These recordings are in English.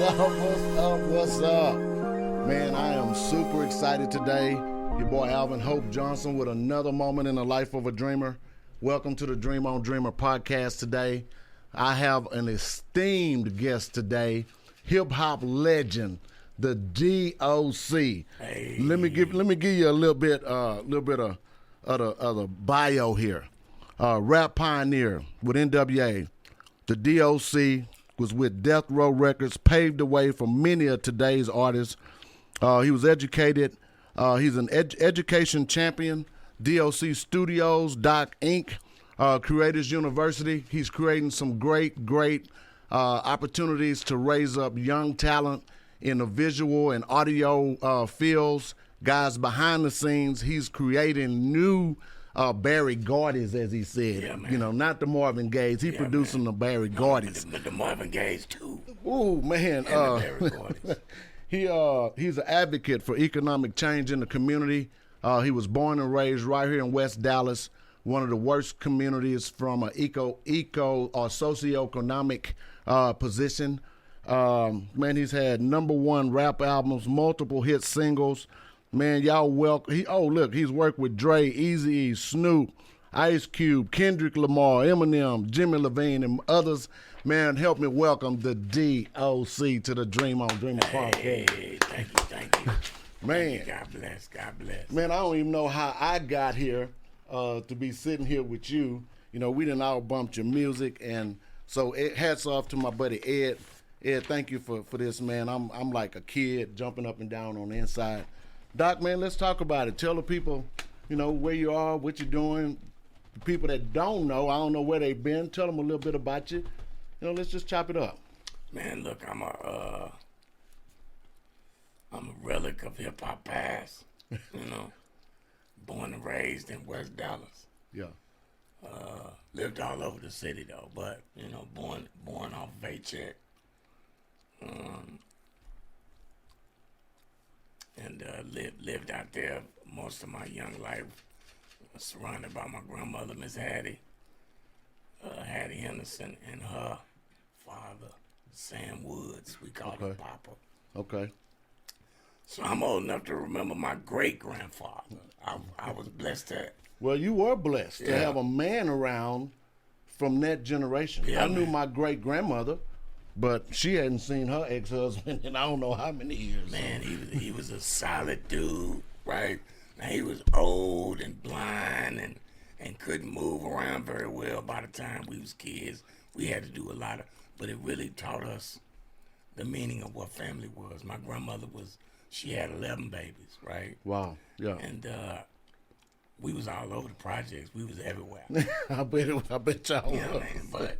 What's up? Man, I am super excited today. Your boy Alvin Hope Johnson with another moment in the life of a dreamer. Welcome to the Dream on Dreamer podcast today. I have an esteemed guest today, hip hop legend, the DOC. Hey. Let me give you a little bit of the bio here. Rap pioneer with NWA. The DOC was with Death Row Records, paved the way for many of today's artists. He was educated. He's an education champion. DOC Studios, Doc Inc., Creators University. He's creating some great opportunities to raise up young talent in the visual and audio fields. Guys behind the scenes, he's creating new Barry Gordy's, as he said. Yeah, man. You know, not the Marvin Gaye's. He producing the Barry Gordy's. The Marvin Gaye's too. Ooh, man. And the Barry Gordy's. He's an advocate for economic change in the community. He was born and raised right here in West Dallas, one of the worst communities from an eco or socioeconomic position. Man, he's had #1 rap albums, multiple hit singles. Man, y'all welcome. He's worked with Dre, Eazy-E, Snoop, Ice Cube, Kendrick Lamar, Eminem, Jimmy Levine, and others. Man, help me welcome the DOC to the Dream on Dreamer podcast. Hey, thank you. Man. God bless. Man, I don't even know how I got here to be sitting here with you. You know, we done all bumped your music, and so hats off to my buddy Ed. Ed, thank you for this, man. I'm like a kid jumping up and down on the inside. Doc, man, let's talk about it. Tell the people, you know, where you are, what you're doing. The people that don't know, I don't know where they've been. Tell them a little bit about you. You know, let's just chop it up. Man, look, I'm a relic of hip hop past. You know, born and raised in West Dallas. Yeah. Lived all over the city though, but you know, born off paycheck. And lived out there most of my young life, surrounded by my grandmother, Miss Hattie Henderson, and her father, Sam Woods. We called him Papa. Okay. So I'm old enough to remember my great-grandfather. I was blessed to. Well, you were blessed to have a man around from that generation. Yeah, I knew man. my great-grandmother, but she hadn't seen her ex-husband in I don't know how many years. Man, he was a solid dude, right? Now, he was old and blind and couldn't move around very well by the time we was kids. We had to do a lot but it really taught us the meaning of what family was. My grandmother she had 11 babies, right? Wow, yeah. And we was all over the projects. We was everywhere. I bet y'all You know was. what I mean? But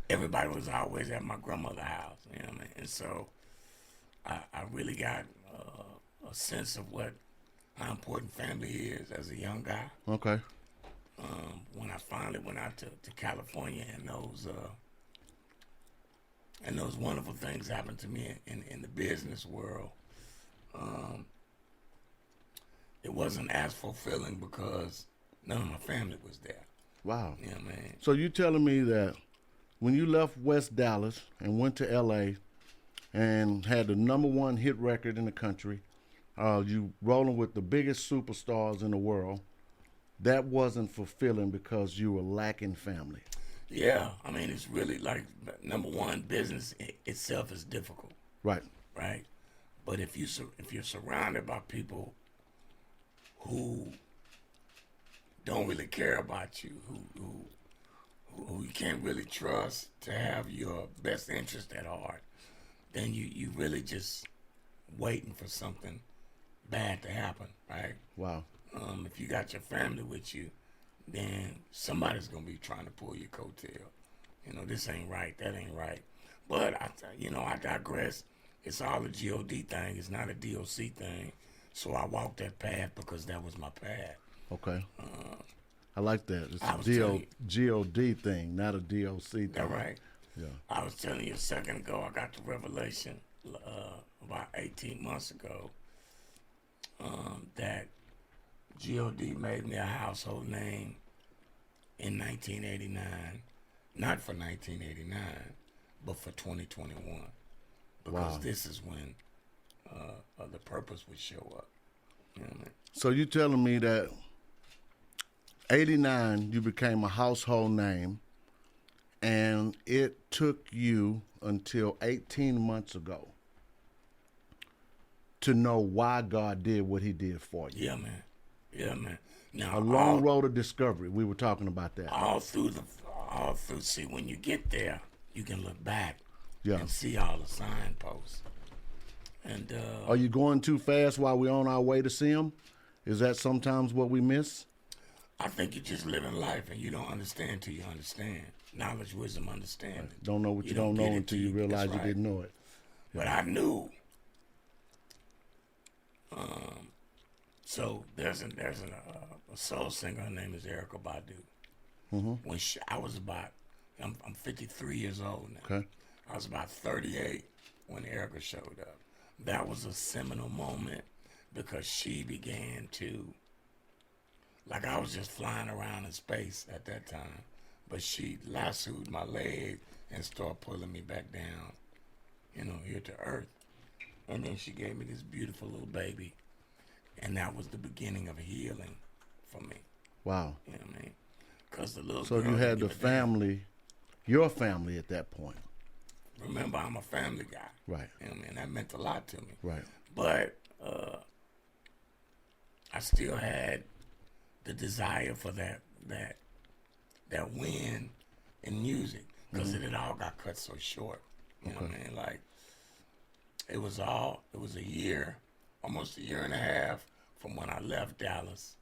everybody was always at my grandmother's house. You know what I mean? And so I really got a sense of how important family is as a young guy. Okay. When I finally went out to California and those wonderful things happened to me in the business world, it wasn't as fulfilling because none of my family was there. Wow. You know what I mean? So you telling me that when you left West Dallas and went to L.A. and had the #1 hit record in the country, you rolling with the biggest superstars in the world, that wasn't fulfilling because you were lacking family. Yeah, I mean, it's really like, #1, business itself is difficult, Right. right? But if you're surrounded by people who don't really care about you, who you can't really trust to have your best interest at heart, then you really just waiting for something bad to happen, right? Wow. If you got your family with you, then somebody's gonna be trying to pull your coattail. You know, this ain't right, that ain't right. But I digress. It's all a God thing. It's not a DOC thing. So I walked that path because that was my path. Okay. I like that. It's I was a telling God thing, not a DOC thing. That right? Yeah. I was telling you a second ago, I got the revelation about 18 months ago that God made me a household name in 1989, not for 1989, but for 2021. because Wow. this is when the purpose would show up. You know what I mean? So you telling me that 89 you became a household name, and it took you until 18 months ago to know why God did what he did for you. Yeah, man. Yeah, man. Now, A long road of discovery. We were talking about that. all through, see, when you get there, you can look back Yeah. and see all the signposts. And Are you going too fast while we're on our way to see him? Is that sometimes what we miss? I think you're just living life and you don't understand till you understand. Knowledge, wisdom, understanding. Don't know what you don't know get it until till you realize that's you right. didn't know it. But I knew. So there's a soul singer. Her name is Erykah Badu. When I was I'm 53 years old now. Okay. I was about 38 when Erykah showed up. That was a seminal moment because she began to, like, I was just flying around in space at that time, but she lassoed my leg and started pulling me back down, here to earth. And then she gave me this beautiful little baby, and that was the beginning of healing for me. Wow. You know what I mean? Because the little So girl you had the didn't give a damn. family, your family at that point. Remember, I'm a family guy. Right. You know what I mean? That meant a lot to me. Right. But I still had the desire for that win in music because it had all got cut so short. You know what I mean? Like, it was a year, almost a year and a half from when I left Dallas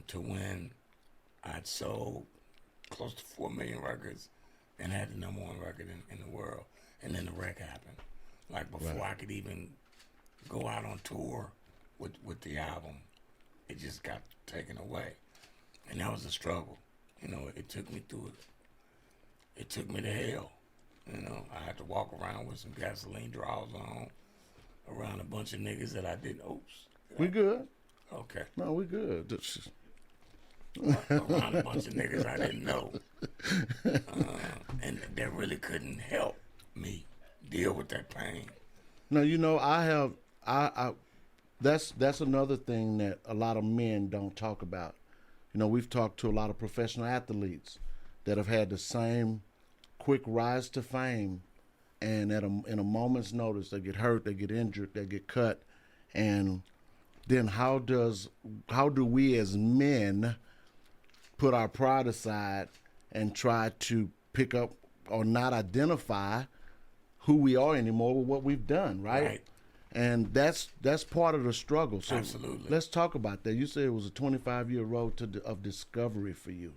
to when I'd sold close to 4 million records and had the #1 record in the world. And then the wreck happened. Like, before I could even go out on tour with the album, it just got taken away. And that was a struggle. It took me through it. It took me to hell. I had to walk around with some gasoline drawers on around a bunch of niggas that I didn't. Oops. We good. Okay. No, we good. Just- Around a bunch of niggas I didn't know. And that really couldn't help me deal with that pain. No, that's another thing that a lot of men don't talk about. We've talked to a lot of professional athletes that have had the same quick rise to fame, and in a moment's notice, they get hurt, they get injured, they get cut, and then how do we as men put our pride aside and try to pick up or not identify who we are anymore with what we've done, right? And that's part of the struggle. So Absolutely. let's talk about that. You said it was a 25-year road of discovery for you.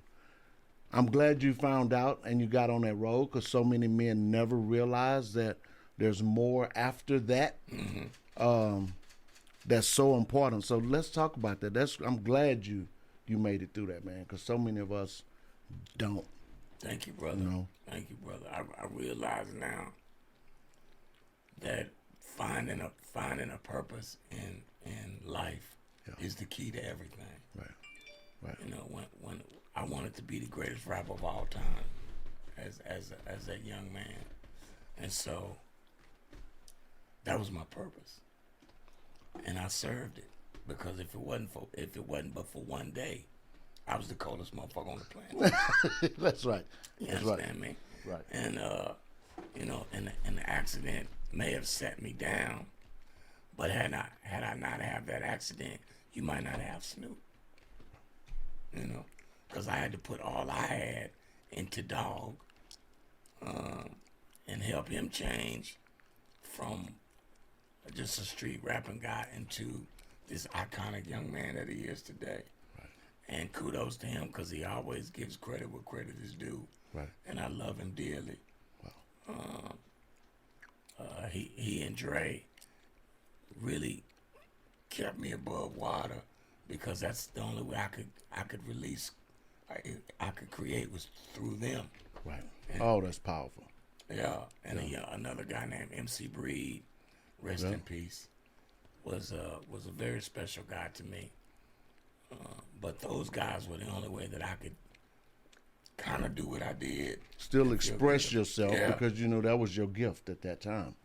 I'm glad you found out and you got on that road, because so many men never realize that there's more after that. That's so important. So let's talk about that. I'm glad you made it through that, man, because so many of us don't. Thank you, brother. Thank you, brother. I realize now that finding a purpose in life is the key to everything. Right. When I wanted to be the greatest rapper of all time as that young man, and so that was my purpose, and I served it, because if it wasn't but for one day, I was the coldest motherfucker on the planet. That's right. You That's understand right. me? Right. And and the accident may have set me down, but had I not have that accident, you might not have Snoop. Because I had to put all I had into Dog, and help him change from just a street rapping guy into this iconic young man that he is today. Right. And kudos to him, because he always gives credit where credit is due. Right. And I love him dearly. Wow. He and Dre really kept me above water, because that's the only way I could release, I could create was through them. Right. Oh, that's powerful. Yeah, and another guy named MC Breed, rest in peace, was a very special guy to me. But those guys were the only way that I could kind of do what I did. Still express yourself Yeah. because you know that was your gift at that time.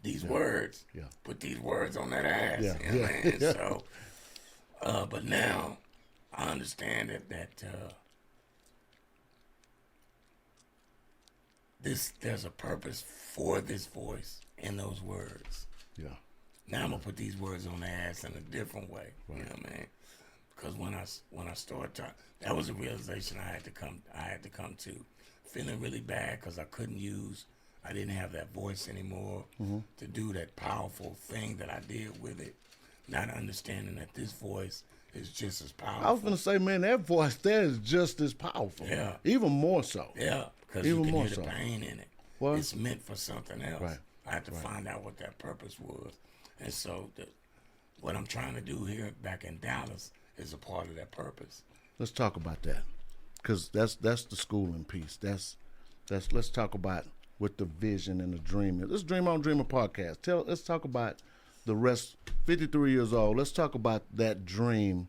These words, put these words on that ass. Yeah. You know what I mean? So, but now I understand that there's a purpose for this voice in those words. Yeah. Now I'm gonna put these words on the ass in a different way. Right. You know what I mean? Because when I started talking, that was a realization I had to come to, feeling really bad because I didn't have that voice anymore to do that powerful thing that I did with it. Not understanding that this voice is just as powerful. I was gonna say, man, that voice there is just as powerful. Yeah. Even more so. Yeah, because Even you can more hear the so. pain in it. Well, it's meant for something else. Right. I had to find out what that purpose was. And so what I'm trying to do here back in Dallas is a part of that purpose. Let's talk about that, because that's the schooling piece. Let's talk about what the vision and the dream is. Let's Dream on Dreamer podcast. Let's talk about the rest. 53 years old. Let's talk about that dream,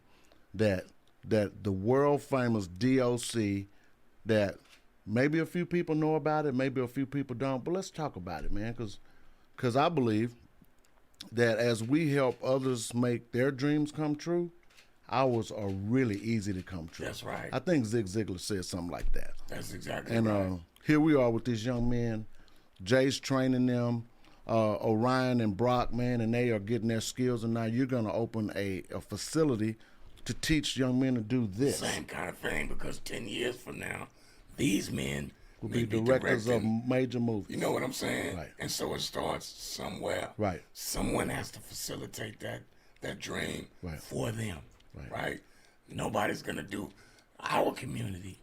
that the world famous DOC, that maybe a few people know about it, maybe a few people don't. But let's talk about it, man, because I believe that as we help others make their dreams come true, ours are really easy to come true. That's right. I think Zig Ziglar said something like that. That's exactly And right. here we are with these young men. Jay's training them, Orion and Brock, man, and they are getting their skills. And now you're going to open a facility to teach young men to do this. Same kind of thing, because 10 years from now, these men Will may be directors of directing. major movies. You know what I'm saying? Right. And so it starts somewhere. Right. Someone has to facilitate that dream Right. for them. Right. Nobody's going to do. Our community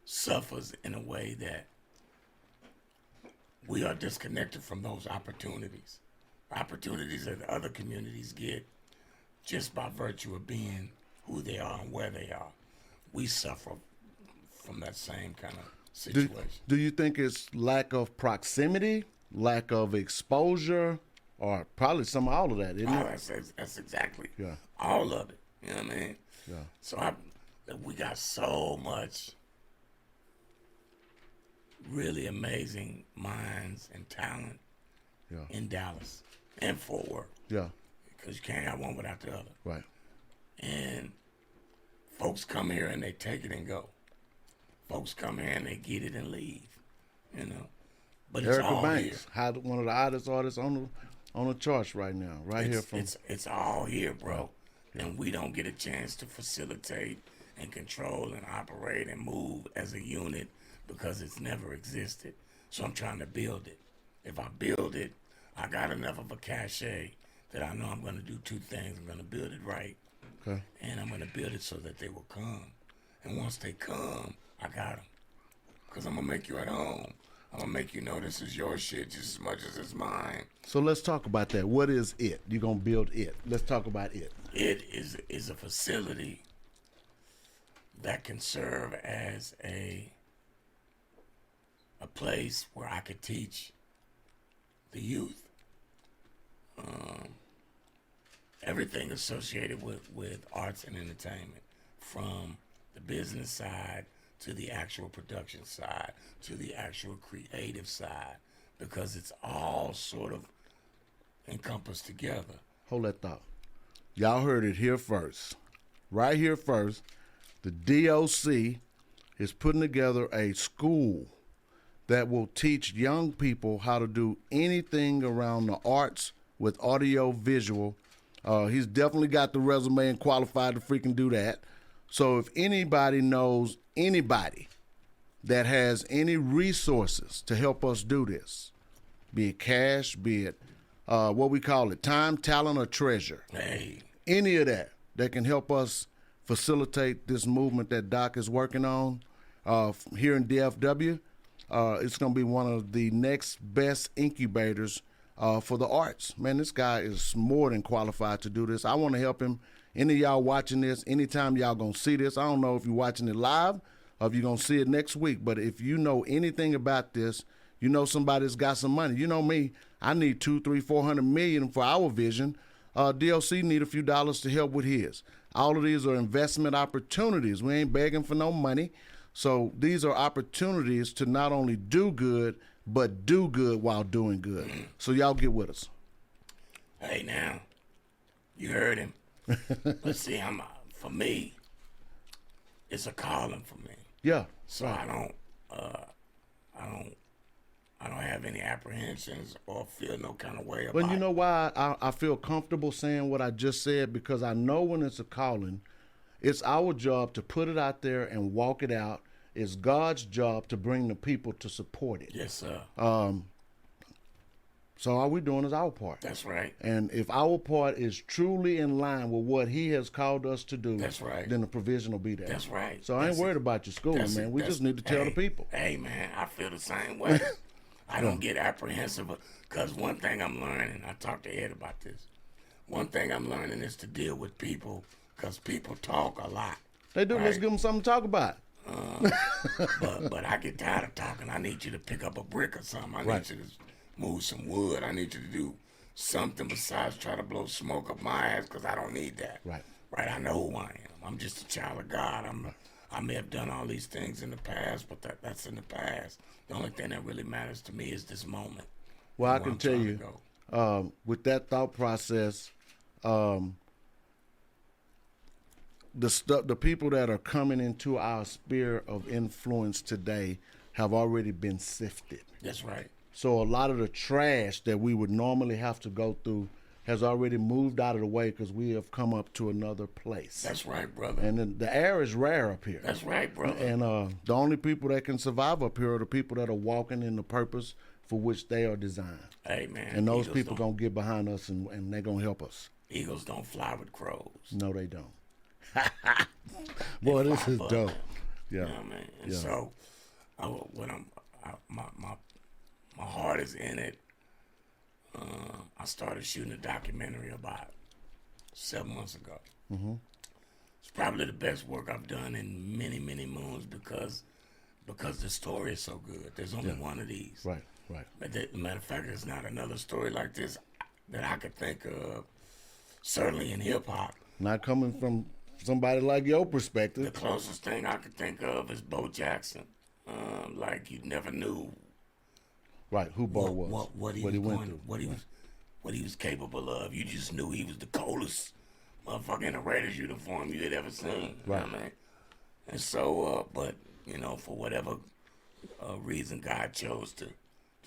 suffers in a way that we are disconnected from those opportunities. Opportunities that other communities get just by virtue of being who they are and where they are. We suffer from that same kind of situation. Do you think it's lack of proximity, lack of exposure, or probably all of that, isn't it? That's exactly Yeah. all of it. You know what I mean? Yeah. So we got so much really amazing minds and talent Yeah. in Dallas and Fort Worth, Yeah. because you can't have one without the other. Right. And folks come here and they take it and go. Folks come here and they get it and leave. You know, but it's Erica all Banks, here. one of the hottest artists on the charts right now, here from. It's all here, bro. And we don't get a chance to facilitate and control and operate and move as a unit because it's never existed. So I'm trying to build it. If I build it, I got enough of a cachet that I know I'm going to do two things. I'm going to build it right, Okay. and I'm going to build it so that they will come. And once they come, I got them. Because I'm going to make you at home. I'm going to make you know this is your shit just as much as it's mine. So let's talk about that. What is it? You're going to build it. Let's talk about it. It is a facility that can serve as a place where I could teach the youth everything associated with arts and entertainment, from the business side to the actual production side to the actual creative side, because it's all sort of encompassed together. Hold that thought. Y'all heard it here first. Right here first. The DOC is putting together a school that will teach young people how to do anything around the arts with audio visual. He's definitely got the resume and qualified to freaking do that. So if anybody knows anybody that has any resources to help us do this, be it cash, be it what we call it, time, talent, or treasure, Hey, any of that can help us facilitate this movement that Doc is working on here in DFW, it's going to be one of the next best incubators for the arts. Man, this guy is more than qualified to do this. I want to help him. Any of y'all watching this, anytime y'all going to see this, I don't know if you're watching it live or if you're going to see it next week, but if you know anything about this, you know somebody's got some money. You know me, I need $200, $300, $400 million for our vision. DOC need a few dollars to help with his. All of these are investment opportunities. We ain't begging for no money. So these are opportunities to not only do good, but do good while doing good. So y'all get with us. Hey, now, you heard him. But see, for me, it's a calling for me. Yeah. So I don't have any apprehensions or feel no kind of way about But you it. know why I feel comfortable saying what I just said? Because I know when it's a calling, it's our job to put it out there and walk it out. It's God's job to bring the people to support it. Yes, sir. So all we're doing is our part. That's right. And if our part is truly in line with what He has called us to do, That's right. then the provision will be there. That's right. So I ain't worried about your schooling, man. We just need to tell the people. Hey, man, I feel the same way. I don't get apprehensive because one thing I'm learning, I talked to Ed about this. One thing I'm learning is to deal with people because people talk a lot. They do. Let's give them something to talk about. But I get tired of talking. I need you to pick up a brick or something. I need you to move some wood. I need you to do something besides try to blow smoke up my ass because I don't need that. Right. Right. I know who I am. I'm just a child of God. I may have done all these things in the past, but that's in the past. The only thing that really matters to me is this moment. Well, I where can I'm tell trying to you, go. with that thought process, the people that are coming into our sphere of influence today have already been sifted. That's right. So a lot of the trash that we would normally have to go through has already moved out of the way because we have come up to another place. That's right, brother. And then the air is rare up here. That's right, brother. And the only people that can survive up here are the people that are walking in the purpose for which they are designed. Hey, man. And those people going to get behind us and they're going to help us. Eagles don't fly with crows. No, they don't. Boy, this is dope. Yeah. You know what I mean? And so, my heart is in it. I started shooting a documentary about 7 months ago. Mm-hmm. It's probably the best work I've done in many, many moons because the story is so good. There's only one of these. Right. But matter of fact, there's not another story like this that I could think of, certainly in hip-hop. Not coming from somebody like your The perspective. closest thing I could think of is Bo Jackson. Like you never knew Right, who Bo was. what he was capable of. You just knew he was the coldest motherfucker in a Raiders uniform you had ever seen. You know what I mean? And so, but you know, for whatever reason, God chose to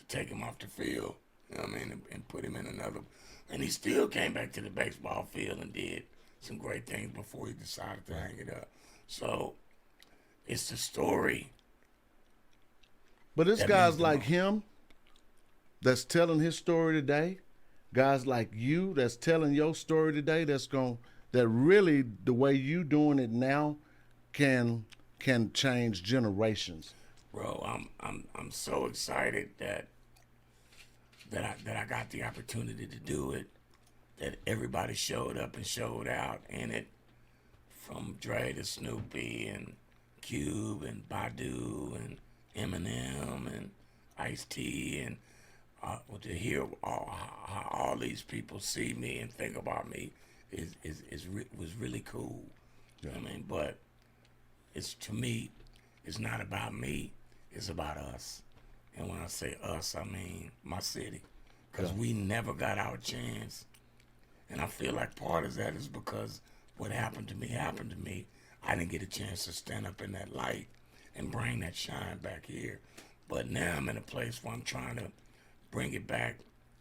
take him off the field. You know what I mean? And put him in another. And he still came back to the baseball field and did some great things before he decided to hang it up. So it's the story. But it's That guys means the like most. him that's telling his story today. Guys like you that's telling your story today. That really the way you doing it now can change generations. Bro, I'm so excited that I got the opportunity to do it. That everybody showed up and showed out in it, from Dre to Snoopy and Cube and Badu and Eminem and Ice-T, and to hear how all these people see me and think about me was really cool. You know what I mean? But to me, it's not about me. It's about us. And when I say us, I mean my city. Because we never got our chance. And I feel like part of that is because what happened to me. I didn't get a chance to stand up in that light and bring that shine back here. But now I'm in a place where I'm trying to bring it back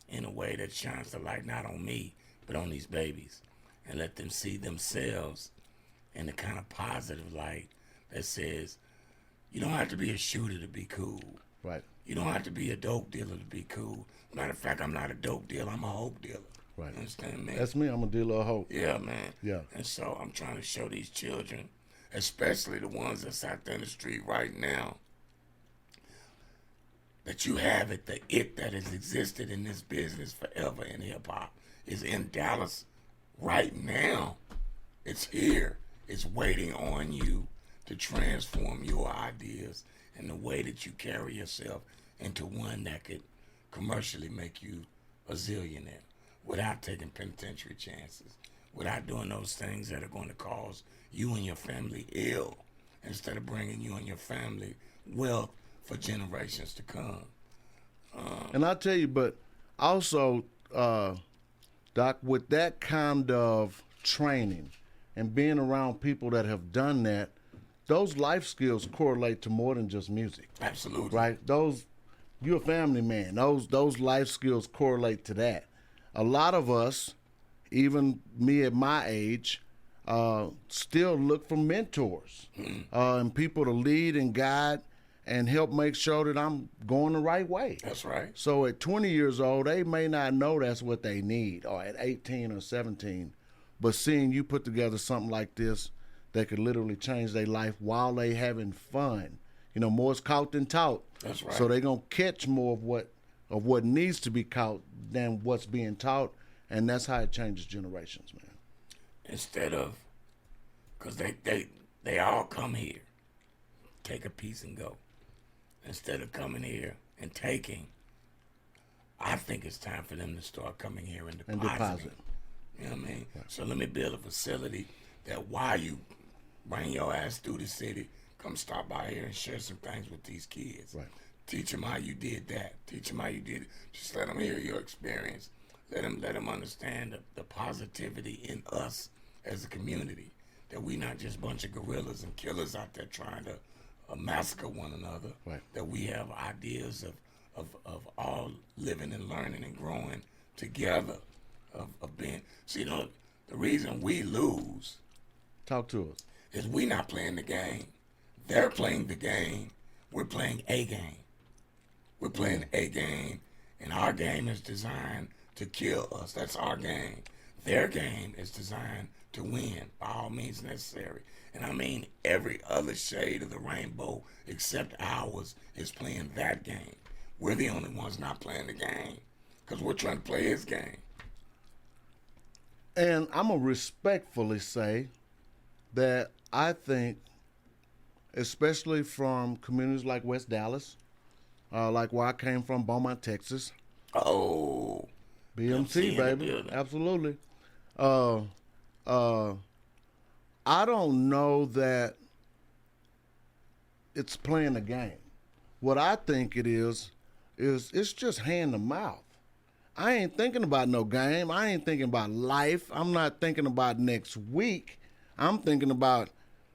in a way that shines the light not on me, but on these babies. And let them see themselves in the kind of positive light that says, you don't have to be a shooter to be cool. Right. You don't have to be a dope dealer to be cool. Matter of fact, I'm not a dope dealer. I'm a hope dealer. Right. You understand me? That's me. I'm a dealer of hope. Yeah, man. Yeah. And so I'm trying to show these children, especially the ones that's out there in the street right now, that you have it, the it that has existed in this business forever in hip-hop is in Dallas right now. It's here. It's waiting on you to transform your ideas and the way that you carry yourself into one that could commercially make you a zillionaire without taking penitentiary chances, without doing those things that are going to cause you and your family ill. instead of bringing you and your family wealth for generations to come. And I'll tell you, but also, Doc, with that kind of training and being around people that have done that, those life skills correlate to more than just music. Absolutely. Right? You're a family man. Those life skills correlate to that. A lot of us, even me at my age, still look for mentors and people to lead and guide and help make sure that I'm going the right way. That's right. So at 20 years old, they may not know that's what they need, or at 18 or 17, but seeing you put together something like this that could literally change their life while they having fun. You know, more is caught than taught. That's right. So they're gonna catch more of what needs to be caught than what's being taught, and that's how it changes generations, man. Instead of, because they all come here, take a piece and go. Instead of coming here and taking, I think it's time for them to start coming here and depositing. You know what I mean? Right. So let me build a facility that while you bring your ass through the city, come stop by here and share some things with these kids. Right. Teach them how you did that. Teach them how you did it. Just let them hear your experience. Let them understand the positivity in us as a community. That we not just a bunch of gorillas and killers out there trying to massacre one another. Right. That we have ideas of all living and learning and growing together. Of being, see, the reason we lose. Talk to us. Is we not playing the game. They're playing the game. We're playing a game. We're playing a game, and our game is designed to kill us. That's our game. Their game is designed to win by all means necessary. And I mean every other shade of the rainbow except ours is playing that game. We're the only ones not playing the game because we're trying to play his game. And I'm going to respectfully say that I think, especially from communities like West Dallas, like where I came from, Beaumont, Texas. Oh. BMT, baby. Absolutely. I don't know that it's playing a game. What I think it is it's just hand to mouth. I ain't thinking about no game. I ain't thinking about life. I'm not thinking about next week. I'm thinking about,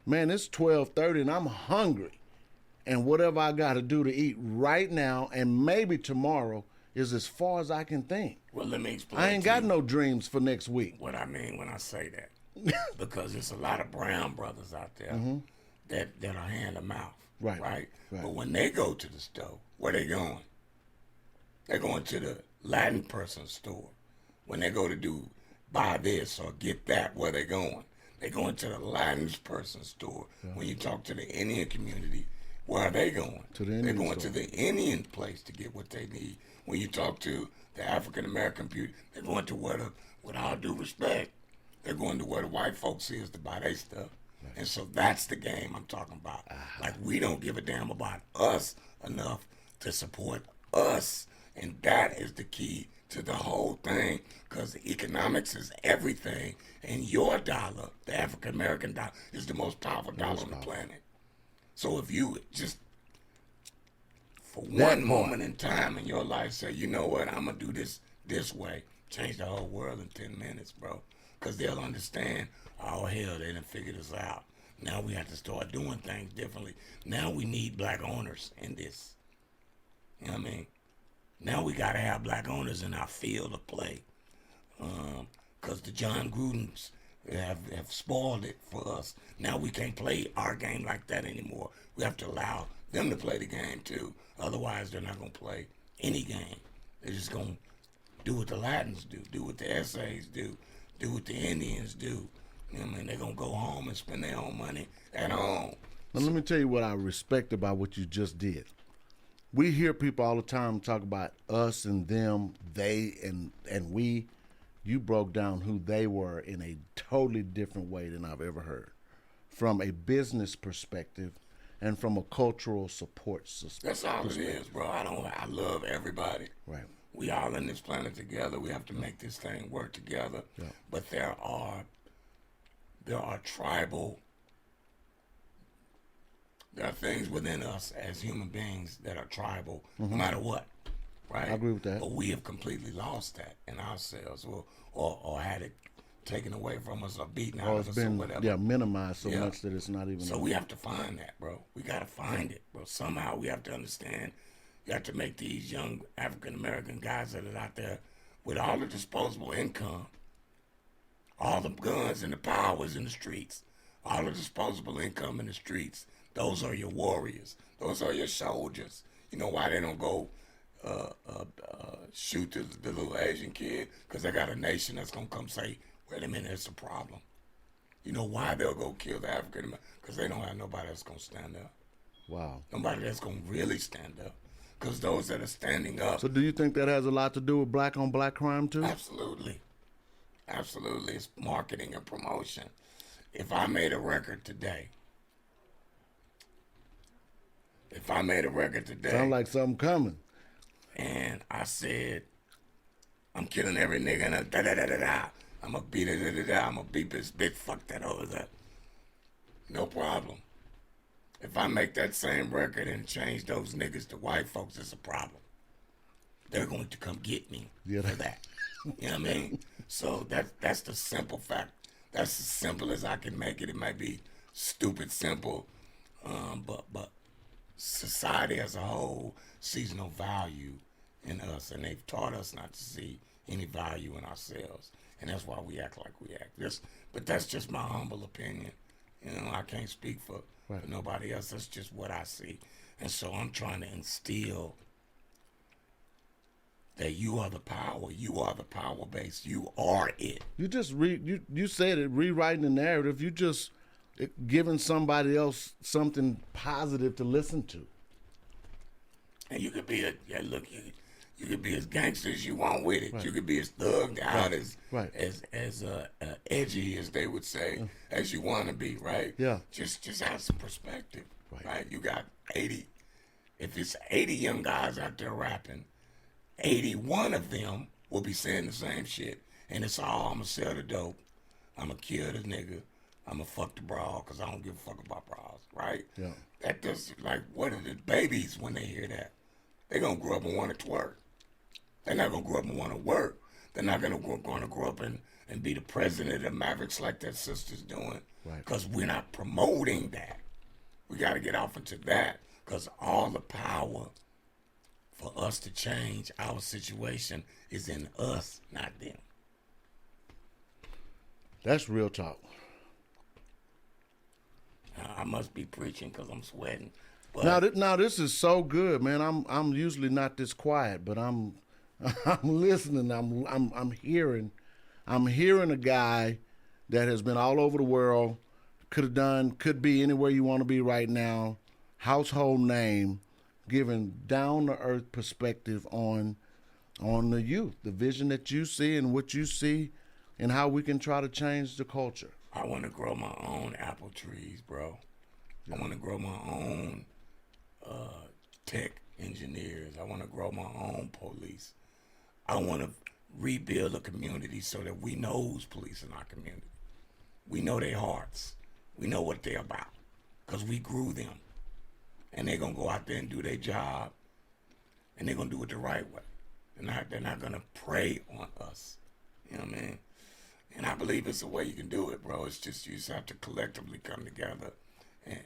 man, it's 12:30 and I'm hungry. And whatever I got to do to eat right now and maybe tomorrow is as far as I can think. Well, let me explain. I ain't got no dreams for next week. What I mean when I say that. Because there's a lot of brown brothers out there that are hand to mouth. Right? But when they go to the store, where they going? They're going to the Latin person's store. When they go to buy this or get that, where they going? They're going to the Latin person's store. Yeah. When you talk to the Indian community, where are they going? To the Indian They're going store. to the Indian place to get what they need. When you talk to the African American people, they're going to with all due respect, they're going to where the white folks is to buy their stuff. Right. And so that's the game I'm talking about. Like, we don't give a damn about us enough to support us. And that is the key to the whole thing, because the economics is everything. And your dollar, the African American dollar, is the most powerful dollar on the planet. So if you just, for one moment in time in your life, say, you know what, I'm going to do this way, change the whole world in 10 minutes, bro. Because they'll understand, oh, hell, they done figured this out. Now we have to start doing things differently. Now we need black owners in this. You know what I mean? Now we got to have black owners in our field of play. Because the John Grudens have spoiled it for us. Now we can't play our game like that anymore. We have to allow them to play the game too. Otherwise, they're not going to play any game. They're just going to do what the Latins do what the essays do what the Indians do. You know what I mean? They're going to go home and spend their own money at home. Now, let me tell you what I respect about what you just did. We hear people all the time talk about us and them, they and we. You broke down who they were in a totally different way than I've ever heard, from a business perspective and from a cultural support system. That's all it is, bro. I love everybody. Right. We all in this planet together. We have to make this thing work together. Yeah. But there are tribal There are things within us as human beings that are tribal, no matter what, right? I agree with that. But we have completely lost that in ourselves, or had it taken away from us, or beaten out Or of it's us, or been whatever. minimized so Yeah. much that it's not even. So we have to find that, bro. We got to find it, bro. Somehow we have to understand. You have to make these young African American guys that are out there with all the disposable income, all the guns and the powers in the streets, all the disposable income in the streets. Those are your warriors. Those are your soldiers. You know why they don't go shoot the little Asian kid? Because they got a nation that's going to come say, wait a minute, it's a problem. You know why they'll go kill the African American? Because they don't have nobody that's going to stand up. Wow. Nobody that's going to really stand up. Because those that are standing up. So do you think that has a lot to do with black on black crime too? Absolutely. Absolutely. It's marketing and promotion. If I made a record today, Sound like something coming. and I said, I'm killing every nigga and da-da-da-da-da, I'm going to beat it, da-da-da, I'm going to beat this bitch, fuck that over that. No problem. If I make that same record and change those niggas to white folks, it's a problem. They're going to come get me for that. You know what I mean? So that's the simple fact. That's as simple as I can make it. It might be stupid simple, but society as a whole sees no value in us, and they've taught us not to see any value in ourselves, and that's why we act like we act. But that's just my humble opinion. You know, I can't speak for nobody else. That's just what I see, and so I'm trying to instill that you are the power. You are the power base. You are it. You just you said it, rewriting the narrative. You just giving somebody else something positive to listen to. And you could be you could be as gangster as you want with it. You could be as thugged out as edgy as they would say as you want to be, right? Yeah. Just have some perspective, right? You got 80. If it's 80 young guys out there rapping, 81 of them will be saying the same shit. And it's all, I'm going to sell the dope. I'm going to kill the nigga. I'm going to fuck the broad because I don't give a fuck about bras, right? Yeah. That does, like, what are the babies when they hear that? They're going to grow up and want to twerk. They're not going to grow up and want to work. They're not going to grow up and be the president of the Mavericks like that sister's doing. Because we're not promoting that. We got to get off into that because all the power for us to change our situation is in us, not them. That's real talk. I must be preaching because I'm sweating. But Now this is so good, man. I'm usually not this quiet, but I'm listening. I'm hearing a guy that has been all over the world. Could be anywhere you want to be right now. Household name, giving down to earth perspective on the youth, the vision that you see and what you see, and how we can try to change the culture. I want to grow my own apple trees, bro. I want to grow my own tech engineers. I want to grow my own police. I want to rebuild a community so that we know who's police in our community. We know their hearts. We know what they're about because we grew them. And they're going to go out there and do their job, and they're going to do it the right way. They're not going to prey on us. You know what I mean? And I believe it's a way you can do it, bro. It's just you just have to collectively come together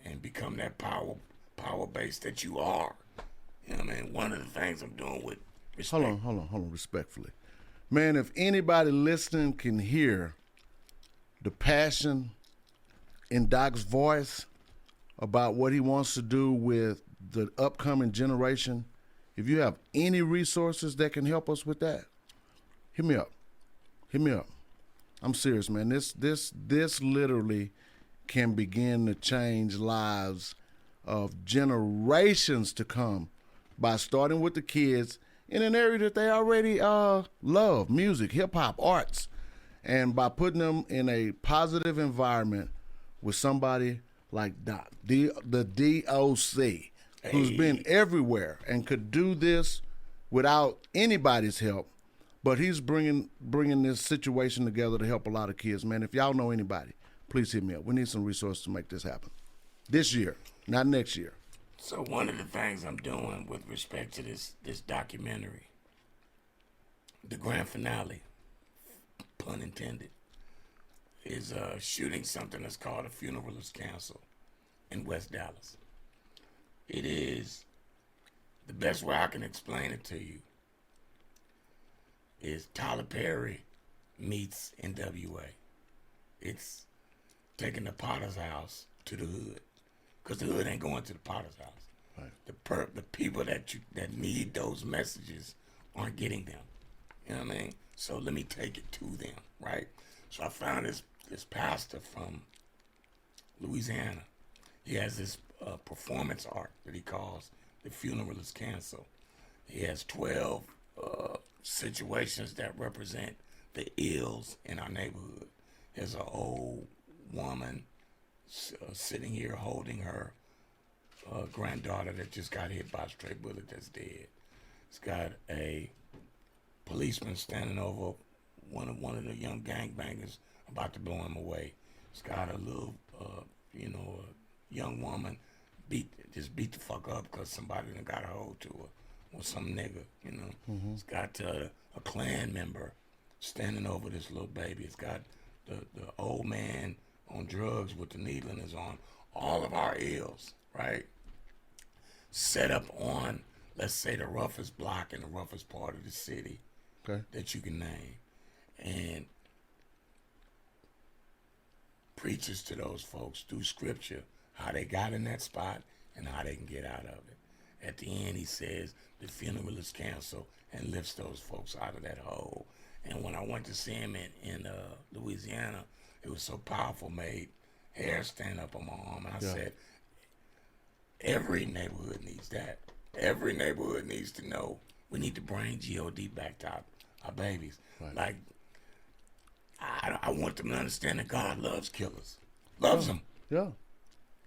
and become that power base that you are. You know what I mean? One of the things I'm doing with respect. Hold on, respectfully. Man, if anybody listening can hear the passion in Doc's voice about what he wants to do with the upcoming generation, if you have any resources that can help us with that, hit me up. I'm serious, man. This literally can begin to change lives of generations to come by starting with the kids in an area that they already love, music, hip-hop, arts, and by putting them in a positive environment with somebody like Doc, the DOC, who's been everywhere and could do this without anybody's help. But he's bringing this situation together to help a lot of kids, man. If y'all know anybody, please hit me up. We need some resources to make this happen. this year, not next year. So one of the things I'm doing with respect to this documentary, the grand finale, pun intended, is shooting something that's called A Funeral is Canceled in West Dallas. It is, the best way I can explain it to you is Tyler Perry meets NWA. It's taking the Potter's house to the hood, because the hood ain't going to the Potter's house. Right. The people that need those messages aren't getting them. You know what I mean? So let me take it to them, right? So I found this pastor from Louisiana. He has this performance art that he calls The Funeral is Canceled. He has 12 situations that represent the ills in our neighborhood. There's an old woman sitting here holding her granddaughter that just got hit by a stray bullet that's dead. It's got a policeman standing over one of the young gangbangers about to blow him away. It's got a little, a young woman beat the fuck up because somebody done got a hold to her, or some nigga, you know. Mm-hmm. It's got a Klan member standing over this little baby. It's got the old man on drugs with the needle in his arm. All of our ills, right? Set up on, let's say, the roughest block in the roughest part of the city, okay, that you can name. And preaches to those folks through scripture how they got in that spot and how they can get out of it. At the end, he says the funeral is canceled and lifts those folks out of that hole. And when I went to see him in Louisiana, it was so powerful, made hair stand up on my arm. And I said, every neighborhood needs that. Every neighborhood needs to know we need to bring G.O.D. back to our babies. Right. Like, I want them to understand that God loves killers. Loves them. Yeah.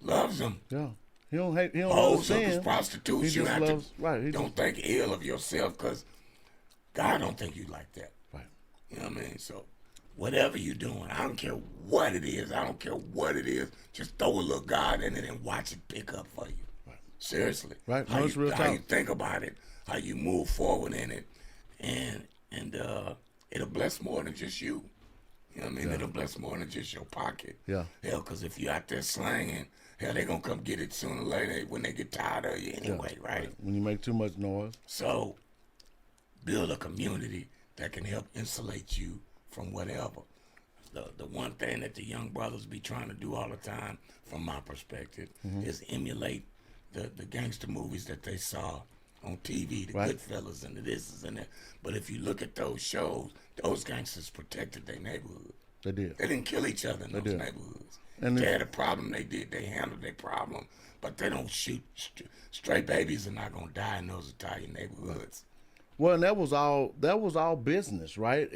Loves them. Yeah. He don't hate. He don't hoes up as prostitutes. You have loves, to right. don't think ill of yourself, because God don't think you like that. Right. You know what I mean? So whatever you're doing, I don't care what it is. I don't care what it is. Just throw a little God in it and watch it pick up for you. Right. Seriously. Right. How you think about it, how you move forward in it, and it'll bless more than just you. You know what I mean? Yeah. It'll bless more than just your pocket. Yeah. Hell, because if you're out there slanging, hell, they're going to come get it sooner or later when they get tired of you anyway, right? When you make too much noise. So build a community that can help insulate you from whatever. The one thing that the young brothers be trying to do all the time, from my perspective, is emulate the gangster movies that they saw on TV, the Goodfellas and the this and that. But if you look at those shows, those gangsters protected their neighborhood. They did. They didn't kill each other in those neighborhoods. And they had a problem, they handled their problem. But they don't shoot. Stray babies are not going to die in those Italian neighborhoods. Well, and that was all business, right?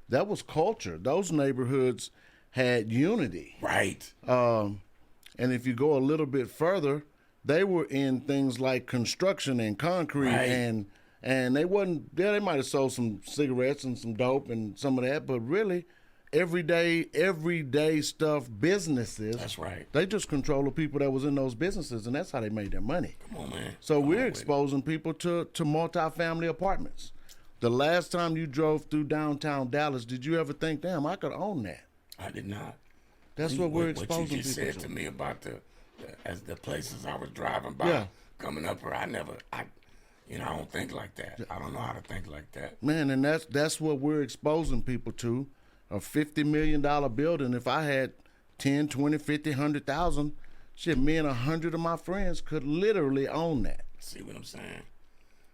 That was culture. Those neighborhoods had unity. Right. And if you go a little bit further, they were in things like construction and concrete, and they wasn't there. They might have sold some cigarettes and some dope and some of that, but really, everyday stuff, businesses. That's right. They just control the people that was in those businesses, and that's how they made their money. Come on, man. So we're exposing people to multifamily apartments. The last time you drove through downtown Dallas, did you ever think, damn, I could own that? I did not. That's what we're exposing people to. What you just said to me about as the places I was driving by coming up here, I don't think like that. I don't know how to think like that. Man, and that's what we're exposing people to. A $50 million building. If I had 10, 20, 50, 100,000, shit, me and 100 of my friends could literally own that. See what I'm saying?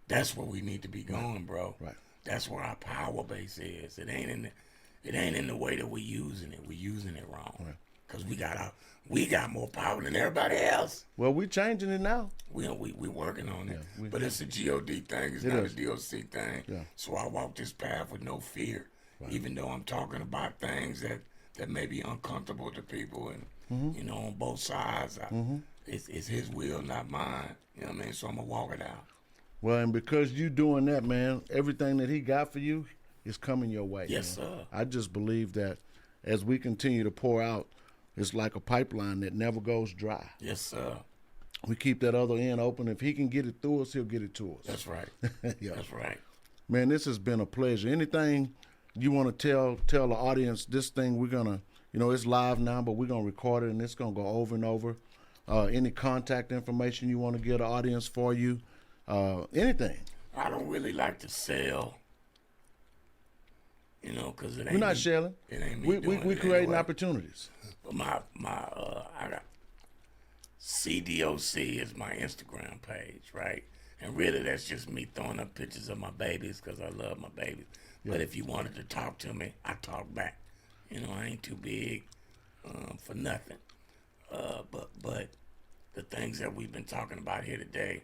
That's where we need to be going, bro. Right. That's where our power base is. It ain't in the way that we're using it. We're using it wrong. Right. Cause we got more power than everybody else. Well, we changing it now. We working on it. But it's a GOD thing. It's not a DOC thing. Yeah. So I walk this path with no fear. Right. Even though I'm talking about things that may be uncomfortable to people, and on both sides, it's his will, not mine. You know what I mean? So I'm gonna walk it out. Well, and because you doing that, man, everything that he got for you is coming your way. Yes, man. Sir. I just believe that as we continue to pour out It's like a pipeline that never goes dry. Yes, sir. We keep that other end open. If he can get it through us, he'll get it to us. That's right. Yeah. That's right. Man, this has been a pleasure. Anything you want to tell the audience? This thing we're gonna, it's live now, but we're gonna record it and it's gonna go over and over. Any contact information you want to give the audience for you? Anything? I don't really like to sell, because it ain't. We're not shelling. It ain't me We doing it creating anyway. opportunities. But I got CDOC is my Instagram page, right? And really, that's just me throwing up pictures of my babies because I love my babies. Yeah. But if you wanted to talk to me, I talk back. I ain't too big for nothing. But the things that we've been talking about here today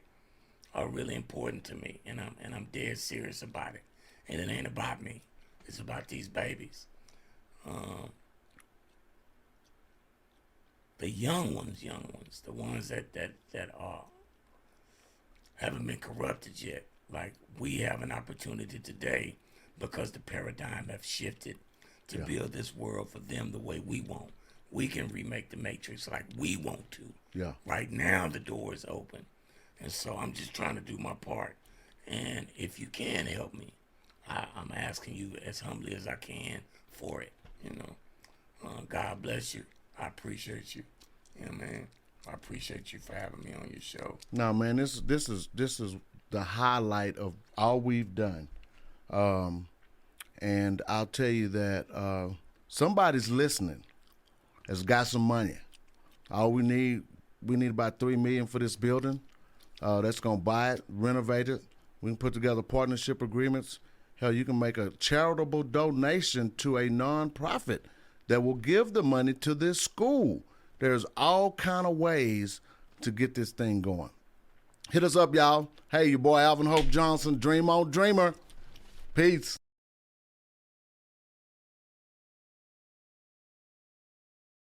are really important to me, and I'm dead serious about it. And it ain't about me; it's about these babies. The young ones, the ones that are haven't been corrupted yet. Like, we have an opportunity today because the paradigm have shifted to build this world for them the way we want. We can remake the Matrix like we want to. Yeah. Right now, the door is open. And so I'm just trying to do my part. And if you can help me, I'm asking you as humbly as I can for it. God bless you. I appreciate you. Man. I appreciate you for having me on your show. No, man, this is the highlight of all we've done. And I'll tell you that somebody's listening has got some money. All we need about $3 million for this building. That's gonna buy it, renovate it. We can put together partnership agreements. Hell, you can make a charitable donation to a nonprofit that will give the money to this school. There's all kind of ways to get this thing going. Hit us up, y'all. Hey, your boy Alvin Hope Johnson, Dream on Dreamer. Peace.